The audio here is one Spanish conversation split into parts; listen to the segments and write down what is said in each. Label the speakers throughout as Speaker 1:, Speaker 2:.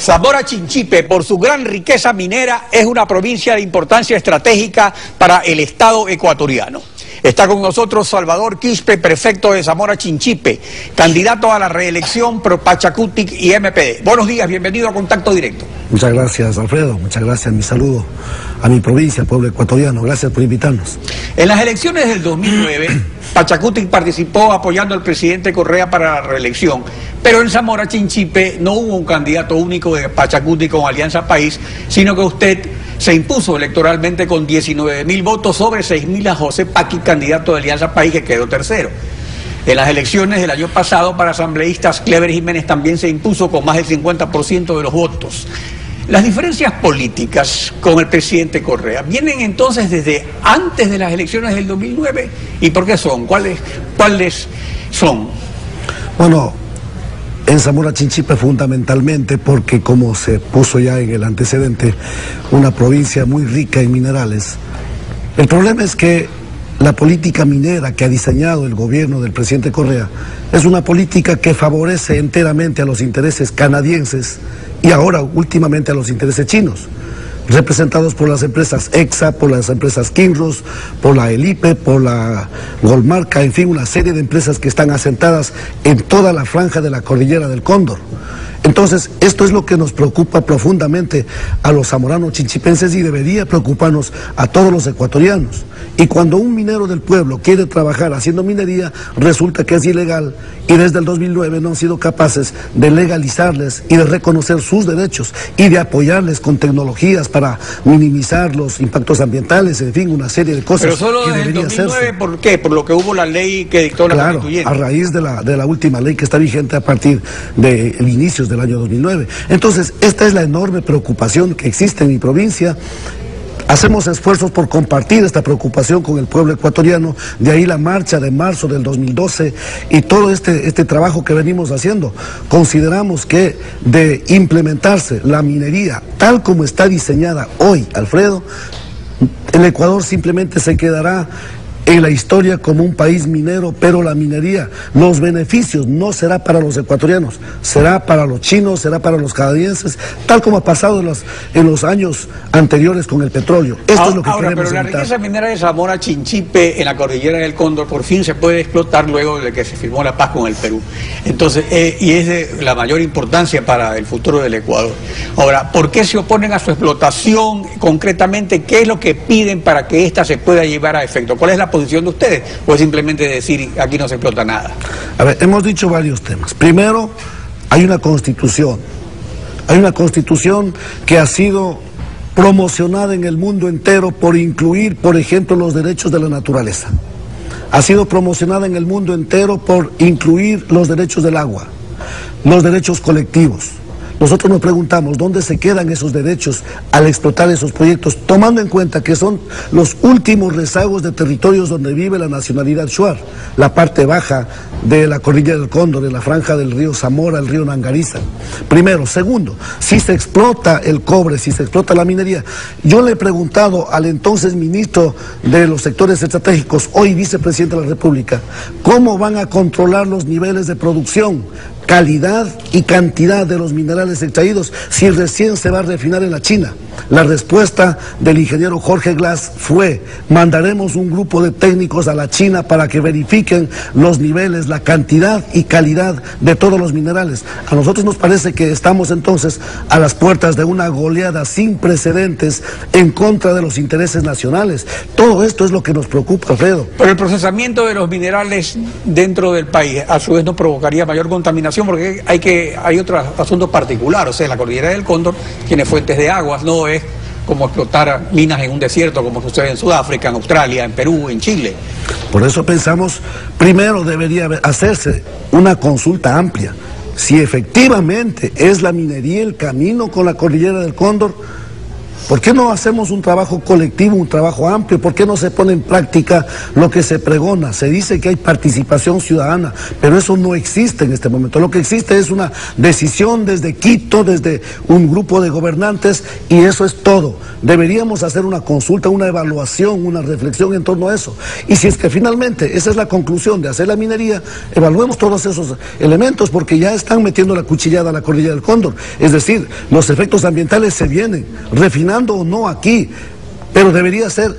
Speaker 1: Zamora Chinchipe, por su gran riqueza minera, es una provincia de importancia estratégica para el Estado ecuatoriano. Está con nosotros Salvador Quispe, prefecto de Zamora Chinchipe, candidato a la reelección por Pachacutic y MPD. Buenos días, bienvenido a Contacto Directo.
Speaker 2: Muchas gracias, Alfredo, muchas gracias, mi saludo a mi provincia, pueblo ecuatoriano, gracias por invitarnos.
Speaker 1: En las elecciones del 2009, Pachacutic participó apoyando al presidente Correa para la reelección, pero en Zamora Chinchipe no hubo un candidato único de Pachacutic con Alianza País, sino que usted se impuso electoralmente con 19.000 votos sobre 6.000 a José Paqui, candidato de Alianza País, que quedó tercero. En las elecciones del año pasado para asambleístas, Clever Jiménez también se impuso con más del 50% de los votos. Las diferencias políticas con el presidente Correa vienen entonces desde antes de las elecciones del 2009. ¿Y por qué son? ¿Cuáles son?
Speaker 2: Bueno, en Zamora Chinchipe fundamentalmente porque, como se puso ya en el antecedente, una provincia muy rica en minerales. El problema es que la política minera que ha diseñado el gobierno del presidente Correa es una política que favorece enteramente a los intereses canadienses y ahora últimamente a los intereses chinos, representados por las empresas EXA, por las empresas Kinross, por la Elipe, por la Goldmarca, en fin, una serie de empresas que están asentadas en toda la franja de la cordillera del Cóndor. Entonces, esto es lo que nos preocupa profundamente a los zamoranos chinchipenses y debería preocuparnos a todos los ecuatorianos. Y cuando un minero del pueblo quiere trabajar haciendo minería, resulta que es ilegal y desde el 2009 no han sido capaces de legalizarles y de reconocer sus derechos y de apoyarles con tecnologías para minimizar los impactos ambientales, en fin, una serie de cosas.
Speaker 1: Pero solo desde el 2009, ¿por qué? Por lo que hubo la ley que dictó la constituyente.
Speaker 2: A raíz de la última ley que está vigente a partir del inicio del año 2009. Entonces, esta es la enorme preocupación que existe en mi provincia. Hacemos esfuerzos por compartir esta preocupación con el pueblo ecuatoriano, de ahí la marcha de marzo del 2012 y todo este trabajo que venimos haciendo. Consideramos que de implementarse la minería tal como está diseñada hoy, Alfredo, el Ecuador simplemente se quedará en la historia como un país minero, pero la minería, los beneficios no será para los ecuatorianos, será para los chinos, será para los canadienses, tal como ha pasado en los años anteriores con el petróleo. Esto es lo que queremos
Speaker 1: pero la
Speaker 2: evitar.
Speaker 1: riqueza minera de Zamora Chinchipe en la cordillera del Cóndor por fin se puede explotar luego de que se firmó la paz con el Perú. Entonces, y es de la mayor importancia para el futuro del Ecuador. Ahora, ¿por qué se oponen a su explotación concretamente? ¿Qué es lo que piden para que ésta se pueda llevar a efecto? ¿Cuál es la posición de ustedes? ¿O es simplemente decir aquí no se explota nada?
Speaker 2: A ver, hemos dicho varios temas. Primero, hay una constitución. Hay una constitución que ha sido promocionada en el mundo entero por incluir, por ejemplo, los derechos de la naturaleza. Ha sido promocionada en el mundo entero por incluir los derechos del agua, los derechos colectivos. Nosotros nos preguntamos dónde se quedan esos derechos al explotar esos proyectos, tomando en cuenta que son los últimos rezagos de territorios donde vive la nacionalidad shuar, la parte baja de la cordillera del Cóndor, en la franja del río Zamora, el río Nangariza. Primero. Segundo, si se explota el cobre, si se explota la minería, yo le he preguntado al entonces ministro de los sectores estratégicos, hoy vicepresidente de la República, ¿cómo van a controlar los niveles de producción, calidad y cantidad de los minerales extraídos si recién se va a refinar en la China? La respuesta del ingeniero Jorge Glass fue: mandaremos un grupo de técnicos a la China para que verifiquen los niveles, la cantidad y calidad de todos los minerales. A nosotros nos parece que estamos entonces a las puertas de una goleada sin precedentes en contra de los intereses nacionales. Todo esto es lo que nos preocupa, Alfredo.
Speaker 1: Pero el procesamiento de los minerales dentro del país a su vez no provocaría mayor contaminación, porque hay otro asunto particular. O sea, la cordillera del Cóndor tiene fuentes de aguas, no es como explotar minas en un desierto como sucede en Sudáfrica, en Australia, en Perú, en Chile.
Speaker 2: Por eso pensamos, primero debería hacerse una consulta amplia. Si efectivamente es la minería el camino con la cordillera del Cóndor, ¿Por qué no hacemos un trabajo colectivo, un trabajo amplio? ¿Por qué no se pone en práctica lo que se pregona? Se dice que hay participación ciudadana, pero eso no existe en este momento. Lo que existe es una decisión desde Quito, desde un grupo de gobernantes, y eso es todo. Deberíamos hacer una consulta, una evaluación, una reflexión en torno a eso. Y si es que finalmente esa es la conclusión de hacer la minería, evaluemos todos esos elementos, porque ya están metiendo la cuchillada a la cordillera del Cóndor. Es decir, los efectos ambientales se vienen, refinando o no aquí, pero debería ser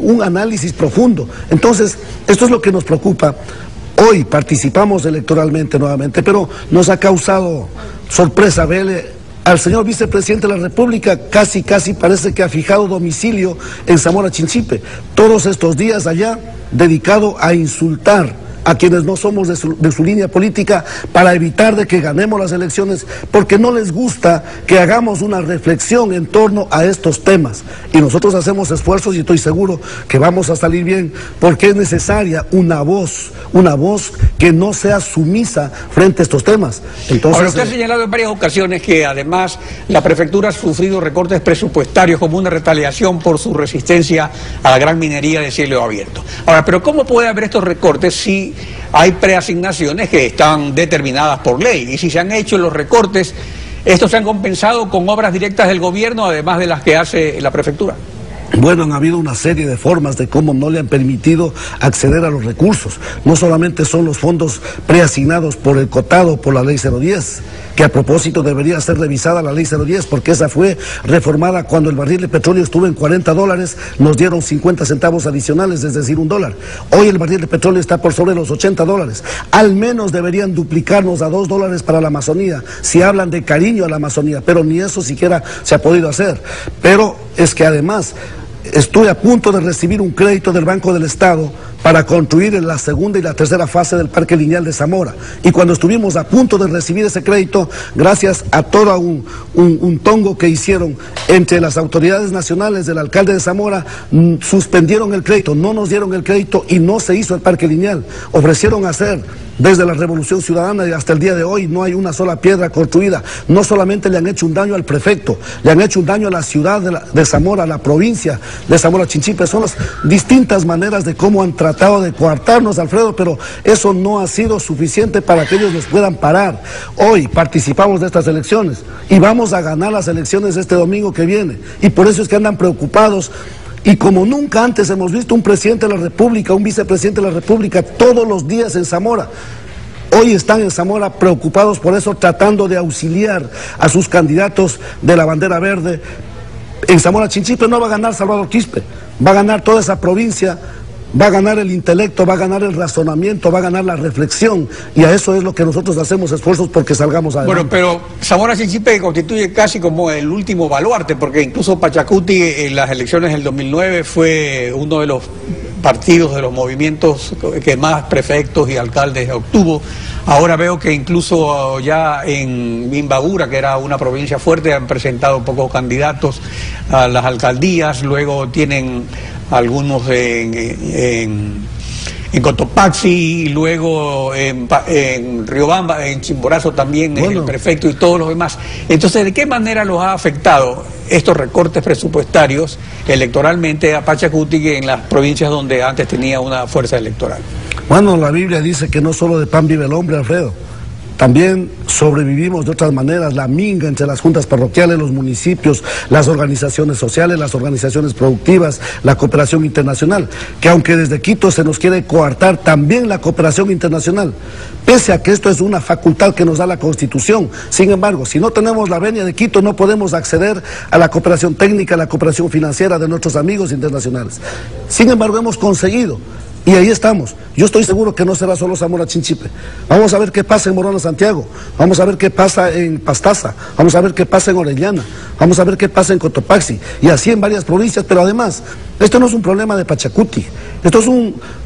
Speaker 2: un análisis profundo. Entonces, esto es lo que nos preocupa. Hoy participamos electoralmente nuevamente, pero nos ha causado sorpresa verle al señor vicepresidente de la República, casi parece que ha fijado domicilio en Zamora Chinchipe. Todos estos días allá dedicado a insultar a quienes no somos de su línea política para evitar de que ganemos las elecciones, porque no les gusta que hagamos una reflexión en torno a estos temas. Y nosotros hacemos esfuerzos y estoy seguro que vamos a salir bien, porque es necesaria una voz que no sea sumisa frente a estos temas. Entonces,
Speaker 1: ahora, usted ha señalado en varias ocasiones que además la prefectura ha sufrido recortes presupuestarios como una retaliación por su resistencia a la gran minería de cielo abierto. Ahora, pero ¿cómo puede haber estos recortes si hay preasignaciones que están determinadas por ley? Y si se han hecho los recortes, estos se han compensado con obras directas del gobierno, además de las que hace la prefectura.
Speaker 2: Bueno, han habido una serie de formas de cómo no le han permitido acceder a los recursos. No solamente son los fondos preasignados por el cotado, por la ley 010, que a propósito debería ser revisada la ley 010, porque esa fue reformada cuando el barril de petróleo estuvo en $40, nos dieron 50 centavos adicionales, es decir, $1. Hoy el barril de petróleo está por sobre los $80. Al menos deberían duplicarnos a $2 para la Amazonía, si hablan de cariño a la Amazonía, pero ni eso siquiera se ha podido hacer. Pero es que además estoy a punto de recibir un crédito del Banco del Estado para construir en la segunda y la tercera fase del Parque Lineal de Zamora. Y cuando estuvimos a punto de recibir ese crédito, gracias a todo un tongo que hicieron entre las autoridades nacionales del alcalde de Zamora, suspendieron el crédito, no nos dieron el crédito y no se hizo el Parque Lineal. Ofrecieron hacer desde la Revolución Ciudadana y hasta el día de hoy no hay una sola piedra construida. No solamente le han hecho un daño al prefecto, le han hecho un daño a la ciudad de Zamora, a la provincia de Zamora Chinchipe. Son las distintas maneras de cómo han tratado de coartarnos, Alfredo, pero eso no ha sido suficiente para que ellos nos puedan parar. Hoy participamos de estas elecciones y vamos a ganar las elecciones este domingo que viene, y por eso es que andan preocupados. Y como nunca antes hemos visto un presidente de la República, un vicepresidente de la República todos los días en Zamora. Hoy están en Zamora preocupados por eso, tratando de auxiliar a sus candidatos de la bandera verde. En Zamora Chinchipe no va a ganar Salvador Quispe, va a ganar toda esa provincia, va a ganar el intelecto, va a ganar el razonamiento, va a ganar la reflexión, y a eso es lo que nosotros hacemos esfuerzos porque salgamos adelante.
Speaker 1: Bueno, pero Zamora Chinchipe constituye casi como el último baluarte, porque incluso Pachacuti en las elecciones del 2009 fue uno de los partidos, de los movimientos que más prefectos y alcaldes obtuvo. Ahora veo que incluso ya en Imbabura, que era una provincia fuerte, han presentado pocos candidatos a las alcaldías, luego tienen algunos en Cotopaxi, y luego en Riobamba, en Chimborazo también, bueno, el prefecto y todos los demás. Entonces, ¿de qué manera los ha afectado estos recortes presupuestarios electoralmente a Pachacuti en las provincias donde antes tenía una fuerza electoral?
Speaker 2: Bueno, la Biblia dice que no solo de pan vive el hombre, Alfredo. También sobrevivimos de otras maneras, la minga entre las juntas parroquiales, los municipios, las organizaciones sociales, las organizaciones productivas, la cooperación internacional, que aunque desde Quito se nos quiere coartar también la cooperación internacional, pese a que esto es una facultad que nos da la Constitución. Sin embargo, si no tenemos la venia de Quito, no podemos acceder a la cooperación técnica, a la cooperación financiera de nuestros amigos internacionales. Sin embargo, hemos conseguido. Y ahí estamos. Yo estoy seguro que no será solo Zamora Chinchipe. Vamos a ver qué pasa en Morona Santiago, vamos a ver qué pasa en Pastaza, vamos a ver qué pasa en Orellana, vamos a ver qué pasa en Cotopaxi, y así en varias provincias. Pero además, esto no es un problema de Pachacuti,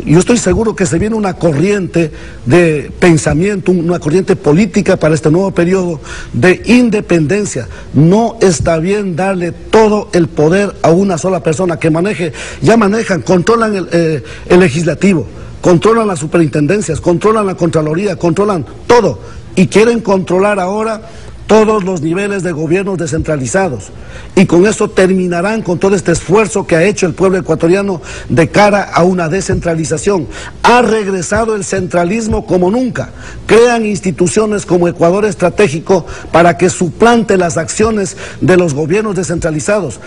Speaker 2: yo estoy seguro que se viene una corriente de pensamiento, una corriente política para este nuevo periodo de independencia. No está bien darle todo el poder a una sola persona que maneje, ya manejan, controlan el legislativo, controlan las superintendencias, controlan la Contraloría, controlan todo, y quieren controlar ahora todos los niveles de gobiernos descentralizados, y con eso terminarán con todo este esfuerzo que ha hecho el pueblo ecuatoriano de cara a una descentralización. Ha regresado el centralismo como nunca. Crean instituciones como Ecuador Estratégico para que suplante las acciones de los gobiernos descentralizados.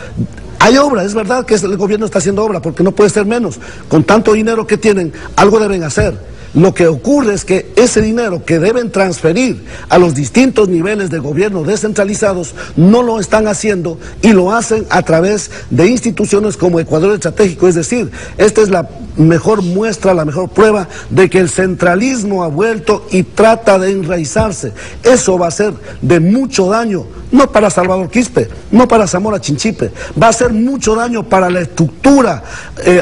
Speaker 2: Hay obra, es verdad que el gobierno está haciendo obra, porque no puede ser menos. Con tanto dinero que tienen, algo deben hacer. Lo que ocurre es que ese dinero que deben transferir a los distintos niveles de gobierno descentralizados no lo están haciendo, y lo hacen a través de instituciones como Ecuador Estratégico. Es decir, esta es la mejor muestra, la mejor prueba de que el centralismo ha vuelto y trata de enraizarse. Eso va a ser de mucho daño, no para Salvador Quispe, no para Zamora Chinchipe, va a hacer mucho daño para la estructura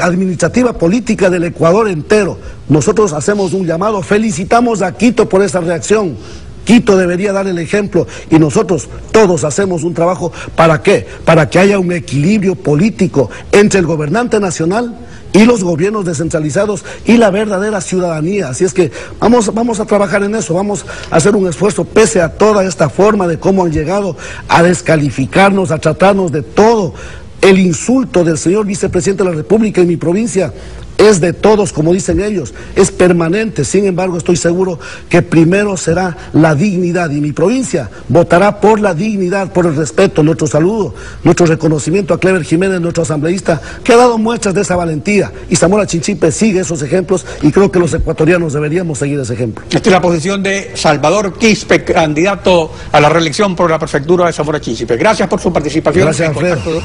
Speaker 2: administrativa política del Ecuador entero. Nosotros hacemos un llamado, felicitamos a Quito por esa reacción. Quito debería dar el ejemplo, y nosotros todos hacemos un trabajo. ¿Para qué? Para que haya un equilibrio político entre el gobernante nacional y los gobiernos descentralizados y la verdadera ciudadanía. Así es que vamos a trabajar en eso, vamos a hacer un esfuerzo pese a toda esta forma de cómo han llegado a descalificarnos, a tratarnos de todo. El insulto del señor vicepresidente de la República en mi provincia es de todos, como dicen ellos, es permanente. Sin embargo, estoy seguro que primero será la dignidad, y mi provincia votará por la dignidad, por el respeto. Nuestro saludo, nuestro reconocimiento a Clever Jiménez, nuestro asambleísta, que ha dado muestras de esa valentía, y Zamora Chinchipe sigue esos ejemplos, y creo que los ecuatorianos deberíamos seguir ese ejemplo.
Speaker 1: Esta es la posición de Salvador Quispe, candidato a la reelección por la prefectura de Zamora Chinchipe. Gracias por su participación.
Speaker 2: Gracias, Alfredo.